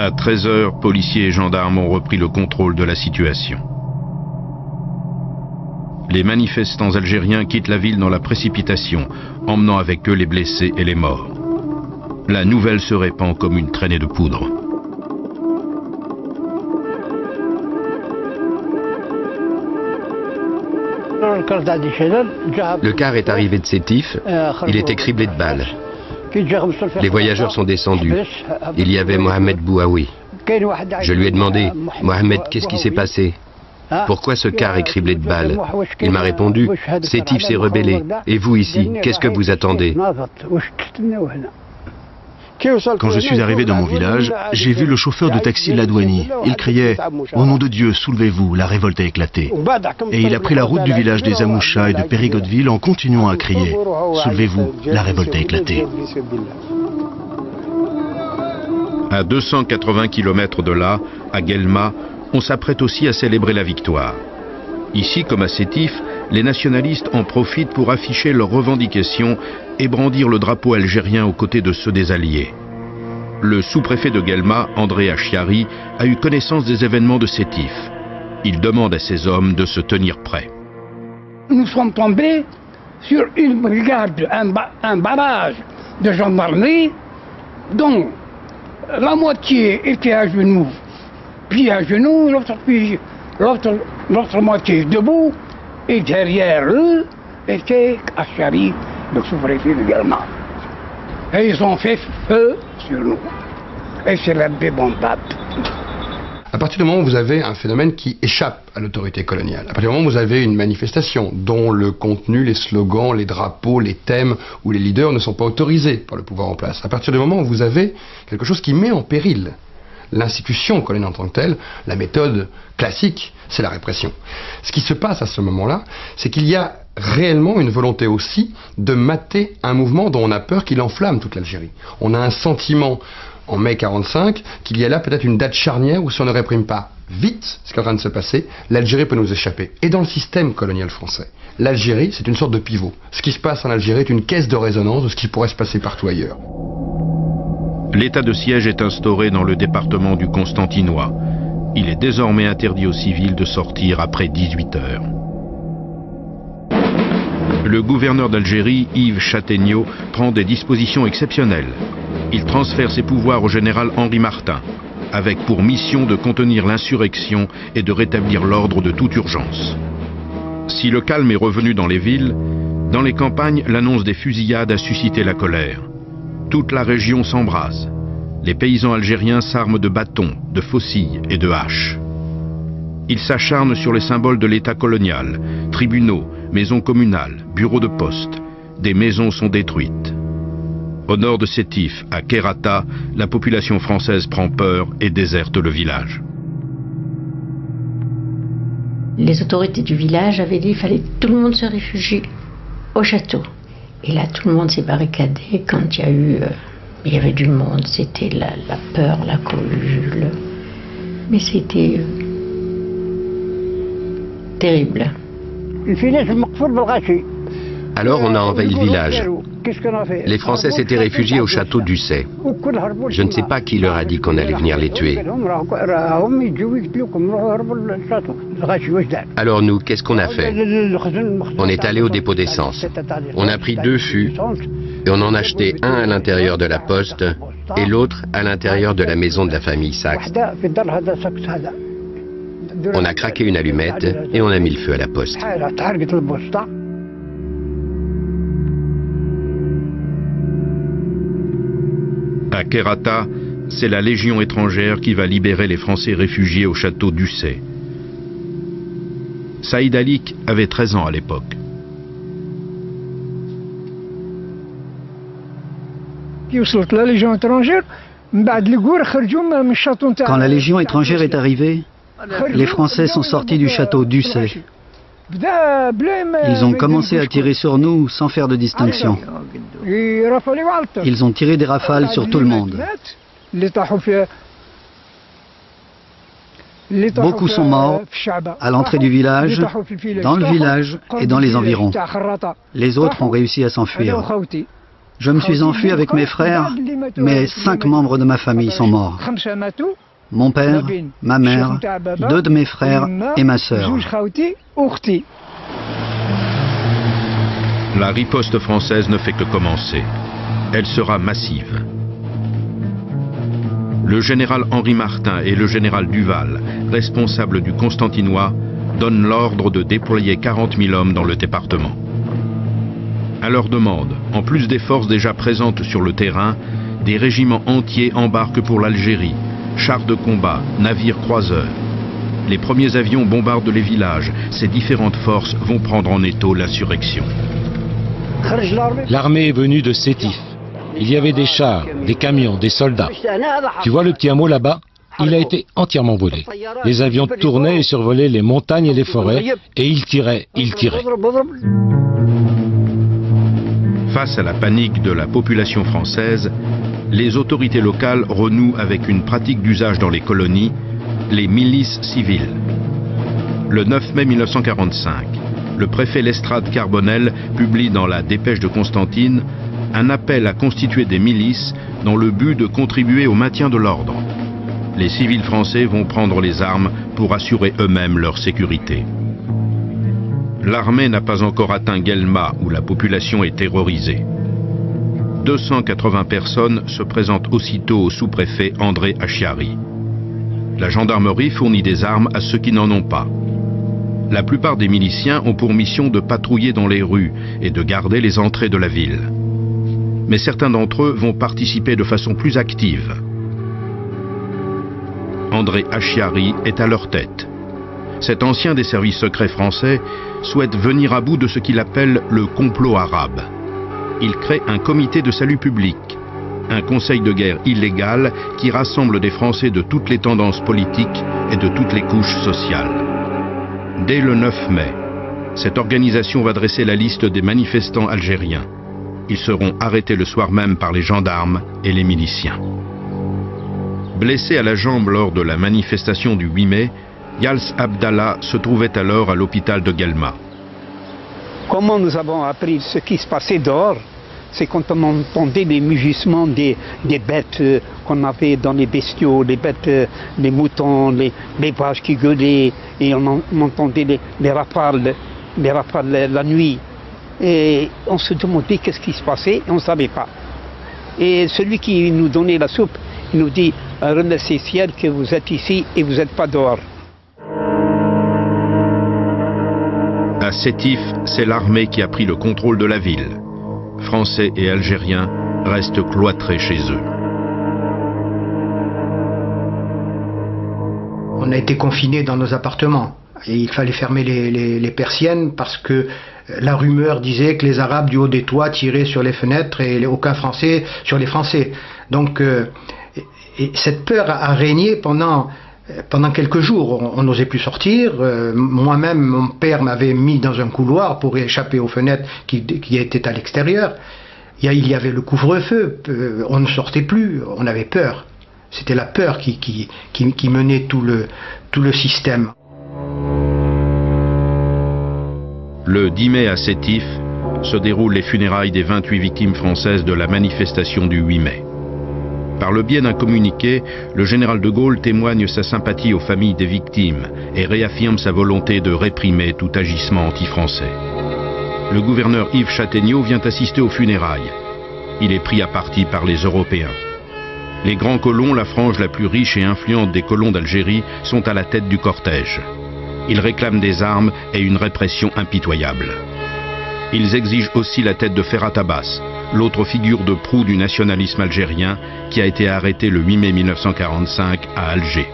À 13 h, policiers et gendarmes ont repris le contrôle de la situation. Les manifestants algériens quittent la ville dans la précipitation, emmenant avec eux les blessés et les morts. La nouvelle se répand comme une traînée de poudre. Le car est arrivé de Sétif, il était criblé de balles. Les voyageurs sont descendus. Il y avait Mohamed Bouaoui. Je lui ai demandé, Mohamed, qu'est-ce qui s'est passé? Pourquoi ce car est criblé de balles? Il m'a répondu, Sétif s'est rebellé. Et vous ici, qu'est-ce que vous attendez? Quand je suis arrivé dans mon village, j'ai vu le chauffeur de taxi Ladouani. Il criait « Au nom de Dieu, soulevez-vous, la révolte a éclaté ». Et il a pris la route du village des Amoucha et de Périgodeville en continuant à crier « Soulevez-vous, la révolte a éclaté ». À 280 km de là, à Guelma, on s'apprête aussi à célébrer la victoire. Ici, comme à Sétif, les nationalistes en profitent pour afficher leurs revendications et brandir le drapeau algérien aux côtés de ceux des Alliés. Le sous-préfet de Guelma, André Achiari, a eu connaissance des événements de Sétif. Il demande à ses hommes de se tenir prêts. Nous sommes tombés sur une brigade, un barrage de gendarmerie dont la moitié était à genoux, puis à genoux, l'autre moitié debout, et derrière eux était Achiari, le sous-préfet de Guelma. Et ils ont fait feu sur nous. Et c'est la débandade. À partir du moment où vous avez un phénomène qui échappe à l'autorité coloniale, à partir du moment où vous avez une manifestation dont le contenu, les slogans, les drapeaux, les thèmes ou les leaders ne sont pas autorisés par le pouvoir en place, à partir du moment où vous avez quelque chose qui met en péril l'institution coloniale en tant que telle, la méthode classique, c'est la répression. Ce qui se passe à ce moment-là, c'est qu'il y a réellement une volonté aussi de mater un mouvement dont on a peur qu'il enflamme toute l'Algérie. On a un sentiment, en mai 45, qu'il y a là peut-être une date charnière où si on ne réprime pas vite ce qui est en train de se passer, l'Algérie peut nous échapper. Et dans le système colonial français, l'Algérie, c'est une sorte de pivot. Ce qui se passe en Algérie est une caisse de résonance de ce qui pourrait se passer partout ailleurs. L'état de siège est instauré dans le département du Constantinois. Il est désormais interdit aux civils de sortir après 18 heures. Le gouverneur d'Algérie, Yves Châtaigneau, prend des dispositions exceptionnelles. Il transfère ses pouvoirs au général Henri Martin, avec pour mission de contenir l'insurrection et de rétablir l'ordre de toute urgence. Si le calme est revenu dans les villes, dans les campagnes, l'annonce des fusillades a suscité la colère. Toute la région s'embrase. Les paysans algériens s'arment de bâtons, de faucilles et de haches. Ils s'acharnent sur les symboles de l'État colonial, tribunaux, maisons communales, bureaux de poste. Des maisons sont détruites. Au nord de Sétif, à Kherrata, la population française prend peur et déserte le village. Les autorités du village avaient dit qu'il fallait que tout le monde se réfugie au château. Et là, tout le monde s'est barricadé quand il y avait du monde. C'était la peur, la cohue. Mais c'était terrible. Alors on a envahi le village. Les Français s'étaient réfugiés au château d'Ussay. Je ne sais pas qui leur a dit qu'on allait venir les tuer. Alors nous, qu'est-ce qu'on a fait? On est allé au dépôt d'essence. On a pris 2 fûts et on en a acheté un à l'intérieur de la poste et l'autre à l'intérieur de la maison de la famille Saxe. On a craqué une allumette et on a mis le feu à la poste. À Kherrata, c'est la Légion étrangère qui va libérer les Français réfugiés au château d'Ussay. Saïd Alik avait 13 ans à l'époque. Quand la Légion étrangère est arrivée, les Français sont sortis du château d'Ussay. Ils ont commencé à tirer sur nous sans faire de distinction. Ils ont tiré des rafales sur tout le monde. Beaucoup sont morts à l'entrée du village, dans le village et dans les environs. Les autres ont réussi à s'enfuir. Je me suis enfui avec mes frères, mais 5 membres de ma famille sont morts. Mon père, ma mère, 2 de mes frères et ma sœur. La riposte française ne fait que commencer. Elle sera massive. Le général Henri Martin et le général Duval, responsables du Constantinois, donnent l'ordre de déployer 40 000 hommes dans le département. À leur demande, en plus des forces déjà présentes sur le terrain, des régiments entiers embarquent pour l'Algérie, chars de combat, navires croiseurs. Les premiers avions bombardent les villages. Ces différentes forces vont prendre en étau l'insurrection. L'armée est venue de Sétif. Il y avait des chars, des camions, des soldats. Tu vois le petit hameau là-bas? Il a été entièrement volé. Les avions tournaient et survolaient les montagnes et les forêts, et ils tiraient. Face à la panique de la population française, les autorités locales renouent avec une pratique d'usage dans les colonies, les milices civiles. Le 9 mai 1945, le préfet Lestrade Carbonel publie dans la Dépêche de Constantine un appel à constituer des milices dans le but de contribuer au maintien de l'ordre. Les civils français vont prendre les armes pour assurer eux-mêmes leur sécurité. L'armée n'a pas encore atteint Guelma où la population est terrorisée. 280 personnes se présentent aussitôt au sous-préfet André Achiari. La gendarmerie fournit des armes à ceux qui n'en ont pas. La plupart des miliciens ont pour mission de patrouiller dans les rues et de garder les entrées de la ville. Mais certains d'entre eux vont participer de façon plus active. André Achiari est à leur tête. Cet ancien des services secrets français souhaite venir à bout de ce qu'il appelle le complot arabe. Il crée un comité de salut public, un conseil de guerre illégal qui rassemble des Français de toutes les tendances politiques et de toutes les couches sociales. Dès le 9 mai, cette organisation va dresser la liste des manifestants algériens. Ils seront arrêtés le soir même par les gendarmes et les miliciens. Blessé à la jambe lors de la manifestation du 8 mai, Yals Abdallah se trouvait alors à l'hôpital de Guelma. Comment nous avons appris ce qui se passait dehors? C'est quand on entendait les mugissements des bêtes qu'on avait dans les bestiaux, les bêtes, les moutons, les vaches qui gueulaient, et on entendait les rafales la nuit. Et on se demandait qu'est-ce qui se passait, et on ne savait pas. Et celui qui nous donnait la soupe, il nous dit « Remerciez le ciel que vous êtes ici et vous n'êtes pas dehors ». À Sétif, c'est l'armée qui a pris le contrôle de la ville. Français et Algériens restent cloîtrés chez eux. On a été confinés dans nos appartements et il fallait fermer les persiennes parce que la rumeur disait que les Arabes du haut des toits tiraient sur les fenêtres et aucun Français sur les Français. Donc cette peur a régné pendant quelques jours. On n'osait plus sortir. Moi-même, mon père m'avait mis dans un couloir pour échapper aux fenêtres qui étaient à l'extérieur. Il y avait le couvre-feu. On ne sortait plus. On avait peur. C'était la peur qui menait tout le système. Le 10 mai à Sétif se déroulent les funérailles des 28 victimes françaises de la manifestation du 8 mai. Par le biais d'un communiqué, le général de Gaulle témoigne sa sympathie aux familles des victimes et réaffirme sa volonté de réprimer tout agissement anti-français. Le gouverneur Yves Châtaigneau vient assister aux funérailles. Il est pris à partie par les Européens. Les grands colons, la frange la plus riche et influente des colons d'Algérie, sont à la tête du cortège. Ils réclament des armes et une répression impitoyable. Ils exigent aussi la tête de Ferhat Abbas, l'autre figure de proue du nationalisme algérien qui a été arrêté le 8 mai 1945 à Alger.